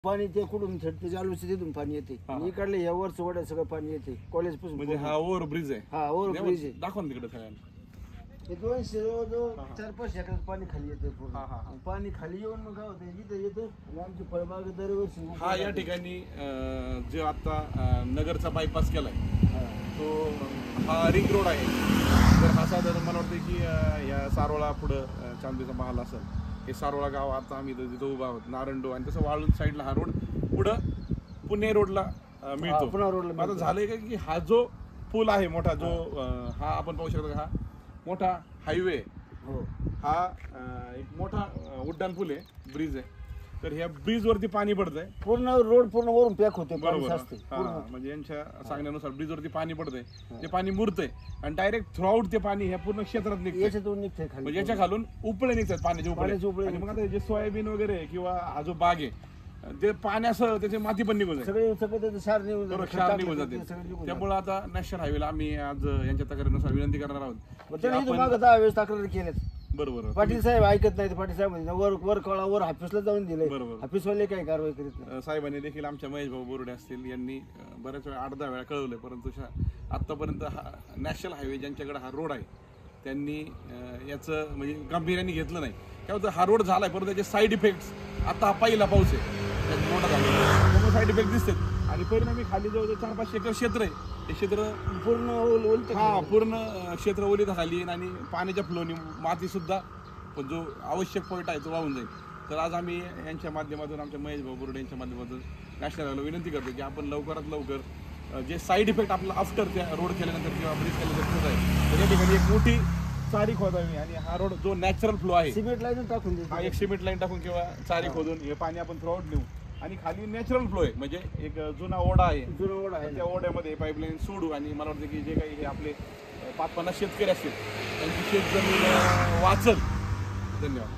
पाणी ते कुठून थटते चालूच तिथून पाणी येते इकडले या वरच वड्या सगळं पाणी येते कॉलेज पासून म्हणजे हा ओव्हर ब्रिज आहे. हा ओव्हर ब्रिज आहे. दाखवा ना तिकडे सगळ्यांना. हे 4-5 एकर पाणी खाली येते पूर्ण. पाणी खाली येऊन मग काय होतं इथं येतं आणि आमची फळबाग दरवर्षी. हा या ठिकाणी जे आता नगरचा बायपास केलाय तो हा रिंग रोड आहे. तर हा साधारण मला वाटतं की या सारोळा पुढं चांदीचा महाल असेल हे सारोळा गाव आता आम्ही तिथं उभा आहोत नारंडो आणि तसं वाळून साईडला हा रोड पुढं पुणे रोडला मिळतो. पुणे रोडला आता झालंय का की हा जो पूल आहे मोठा जो हा आपण पाहू शकतो हा मोठा हायवे हा एक मोठा उड्डाण पूल आहे ब्रिज आहे. तर ह्या ब्रिज वरती पाणी पडतंय पूर्ण रोड पूर्ण वरून पॅक होते. बरोबर म्हणजे यांच्या सांगण्यानुसार ब्रिज वरती पाणी पडतंय ते पाणी मुरतंय आणि डायरेक्ट थ्रूआउट ते पाणी ह्या पूर्ण क्षेत्रात निघतंय. याच्यातून निघतंय खाली म्हणजे याच्या खालून उपळे निघतात पाण्याचे उपळे. आणि मग आता जे सोयाबीन वगैरे किंवा हा जो बाग आहे ते पाण्यासह त्याची माती पण निघून जाते सगळे क्षार निघून जाते. त्यामुळे आता नॅशनल हायवेला आम्ही आज यांच्या तक्रारीनुसार विनंती करणार आहोत. 10 वेळेस तक्रार केल्यात. बरोबर पाटील साहेब ऐकत नाही. पाटील साहेब वर कळा वर ऑफिसला जाऊन दिले. बरोबर ऑफिसवाले काही कारवाई करीत नाही. साहेबांनी देखील आमच्या महेश भाऊ बोर्डे असतील यांनी बऱ्याच वेळा 8-10 वेळा कळवलंय परंतु आतापर्यंत हा नॅशनल हायवे ज्यांच्याकडे हा रोड आहे त्यांनी याचं म्हणजे गांभीर्याने घेतलं नाही. काय होतं हा रोड झालाय परंतु त्याचे साईड इफेक्ट्स आता हा पहिला पाऊस आहे मोठा झाला त्यामुळे साईड इफेक्ट दिसतात आणि परिणामी खाली जवळ 4-5 एकर क्षेत्र आहे हे क्षेत्र पूर्ण क्षेत्र ओलीत खाली आणि पाण्याच्या फ्लोनी माती सुद्धा जो आवश्यक पॉईंट आहे तो वाहून जाईल. तर आज आम्ही यांच्या माध्यमातून आमच्या महेश भाऊ बोर्डे यांच्या माध्यमातून नॅशनल हायवेला विनंती करतो की आपण लवकरात लवकर जे साईड इफेक्ट आपला आफ्टर त्या रोड केल्यानंतर किंवा ब्रिज केल्यानंतर होत आहे त्या ठिकाणी एक मोठी चारी खोदावी आणि हा रोड जो नॅचरल फ्लो आहे सिमेंट लाईन टाकून हा एक सिमेंट लाईन टाकून किंवा चारी खोदून हे पाणी आपण थ्रूआउट नेऊ आणि खाली नॅचरल फ्लो आहे म्हणजे एक जुना ओढा आहे त्या ओढ्यामध्ये पाईपलाईन सोडू आणि मला वाटतं की जे काही हे आपले 5-50 शेतकरी असतील त्यांची शेत जमीन वाचल. धन्यवाद.